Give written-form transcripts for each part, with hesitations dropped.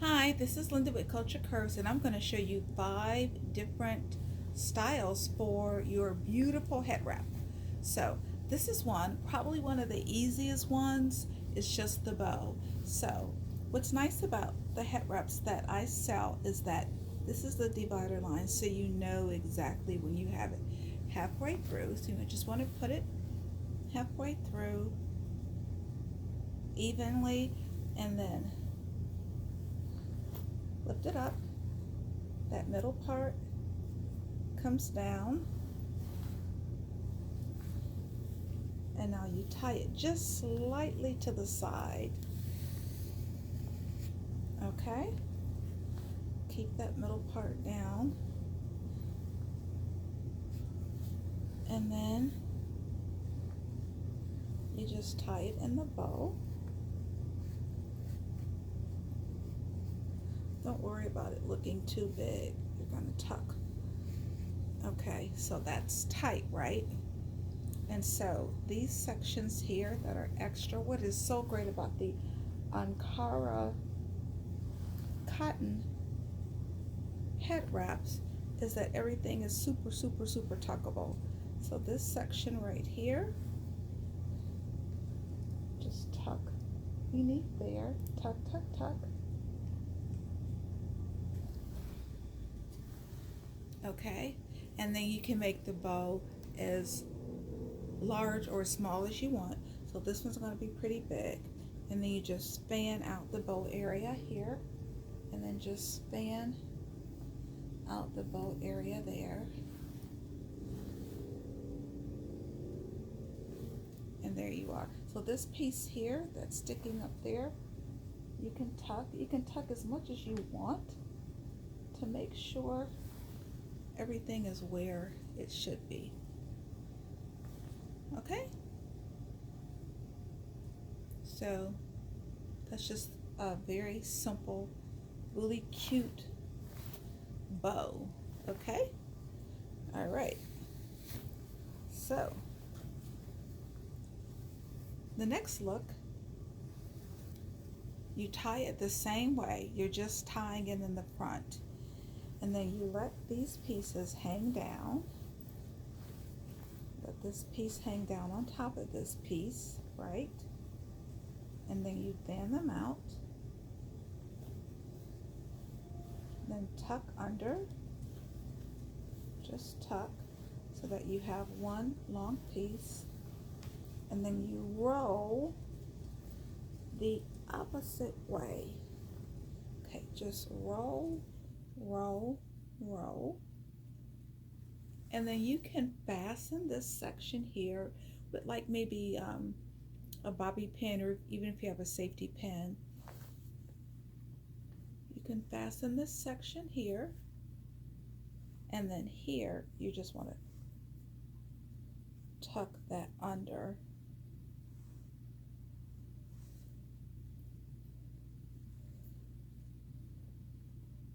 Hi, this is Linda with Culture Curves, and I'm going to show you 5 different styles for your beautiful head wrap. So this is one, probably one of the easiest ones. It's just the bow. So what's nice about the head wraps that I sell is that this is the divider line, so you know exactly when you have it halfway through. So you just want to put it halfway through evenly, and then lift it up. That middle part comes down, and now you tie it just slightly to the side. Okay, keep that middle part down, and then you just tie it in the bow. Don't worry about it looking too big. You're going to tuck. Okay, so that's tight, right? And so these sections here that are extra, what is so great about the Ankara cotton head wraps is that everything is super tuckable. So this section right here, just tuck beneath there, tuck. Okay, and then you can make the bow as large or as small as you want. So this one's going to be pretty big, and then you just fan out the bow area here, and then just fan out the bow area there, and there you are. So this piece here that's sticking up there, you can tuck as much as you want to make sure everything is where it should be. Okay, so that's just a very simple, really cute bow. Okay, all right, so the next look, you tie it the same way. You're just tying it in the front, and then you let these pieces hang down. Let this piece hang down on top of this piece, right? And then you fan them out. Then tuck under, just tuck so that you have one long piece. And then you roll the opposite way. Okay, just roll. And then you can fasten this section here with like maybe a bobby pin, or even if you have a safety pin. You can fasten this section here, and then here you just want to tuck that under.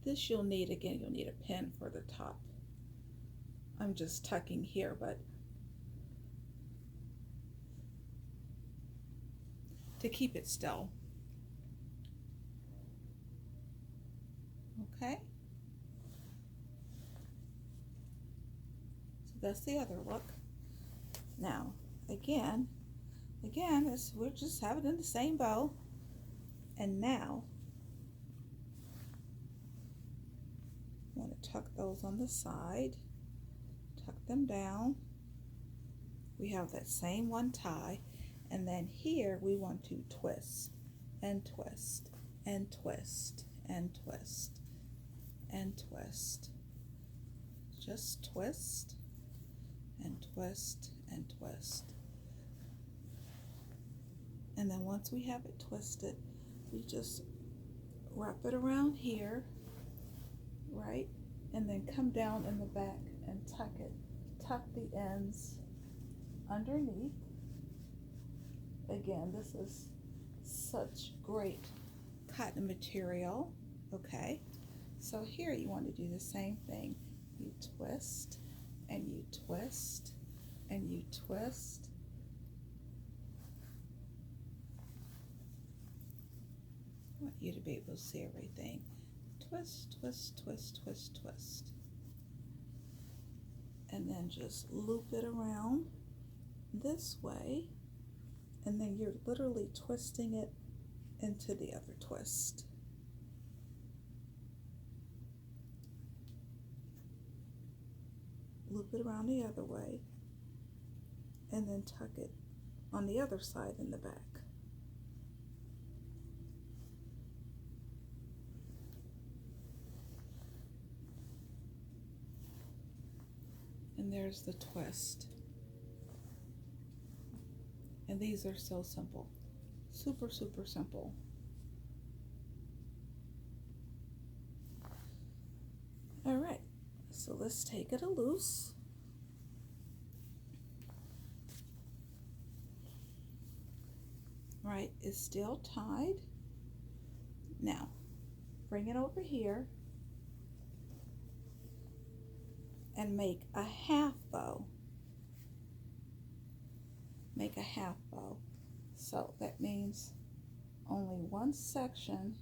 This you'll need a pin for the top. I'm just tucking here, but to keep it still. Okay, so that's the other look. Now again, we're just having it in the same bow, and now I want to tuck those on the side, tuck them down. We have that same one tie, and then here we want to twist and twist and twist and twist and twist. Just twist and twist and twist. And then once we have it twisted, we just wrap it around here, right? And then come down in the back and tuck it. Tuck the ends underneath. Again, this is such great cotton material. Okay, so here you want to do the same thing. You twist and you twist and you twist. I want you to be able to see everything. Twist, twist, twist, twist, twist. And then just loop it around this way. And then you're literally twisting it into the other twist. Loop it around the other way. And then tuck it on the other side in the back. And there's the twist. And these are so simple. Super, super simple. All right, so let's take it loose. Right, it's still tied. Now, bring it over here and make a half bow. Make a half bow. So that means only one section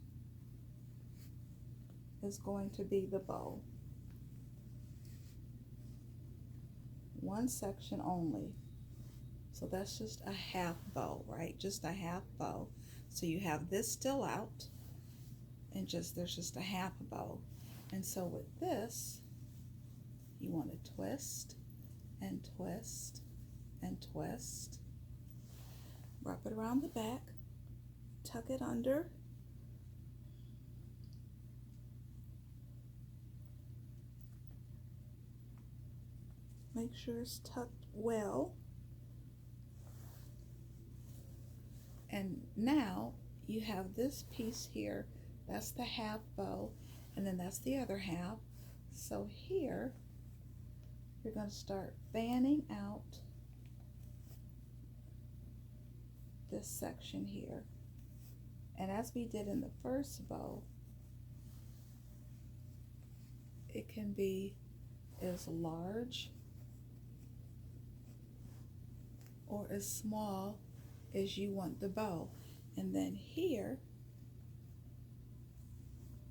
is going to be the bow. One section only. So that's just a half bow, right? Just a half bow. So you have this still out, and there's just a half bow. And so with this, you want to twist and twist and twist. Wrap it around the back, tuck it under, make sure it's tucked well. And now you have this piece here, that's the half bow, and then that's the other half. So here, you're going to start fanning out this section here. And as we did in the first bow, it can be as large or as small as you want the bow. And then here,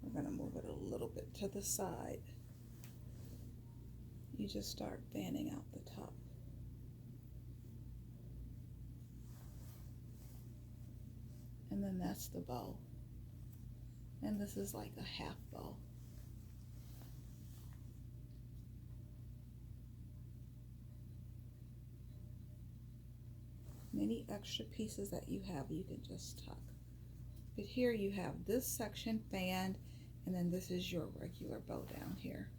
we're going to move it a little bit to the side. You just start fanning out the top. And then that's the bow. And this is like a half bow. Any extra pieces that you have, you can just tuck. But here you have this section fanned, and then this is your regular bow down here.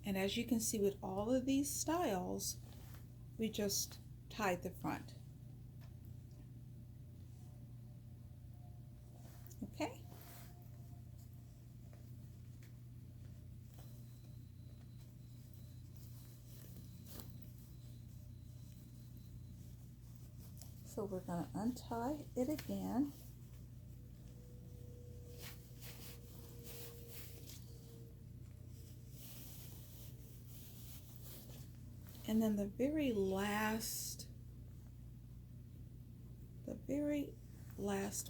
And as you can see with all of these styles, we just tied the front. Okay? So we're going to untie it again. And then the very last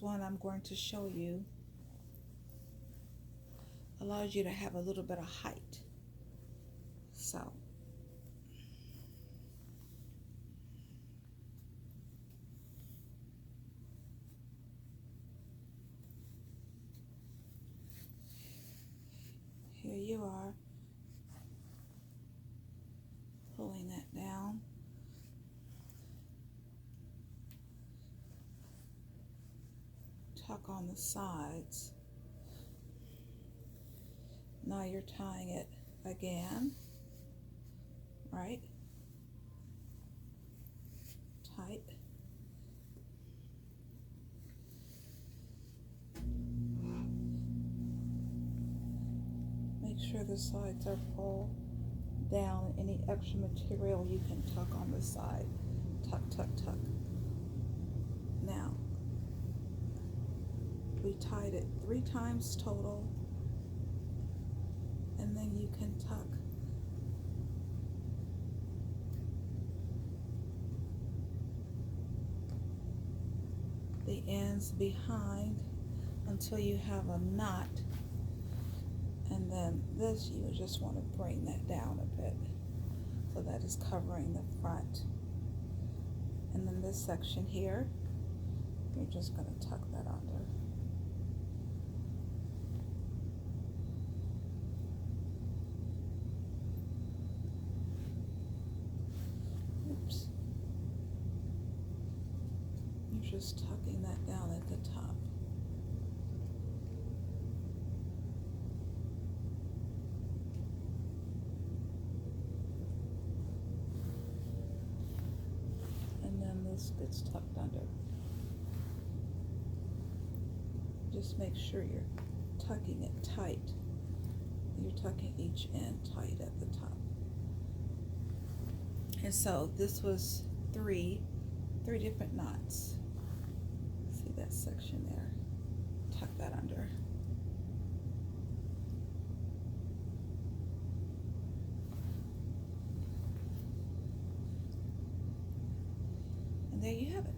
one I'm going to show you allows you to have a little bit of height. So here you are, pulling that down. Tuck on the sides. Now you're tying it again, right? Tight. Make sure the sides are pulled down. Any extra material you can tuck on the side. Tuck, tuck, tuck. Now, we tied it 3 times total, and then you can tuck the ends behind until you have a knot, and then this you would just want to bring that down a bit so that is covering the front. And then this section here, you're just going to tuck that under. Oops. You're just tucking that down at the top. And then this gets tucked under. Just make sure you're tucking it tight. You're tucking each end tight at the top. And so this was three different knots. See that section there? Tuck that under. And there you have it.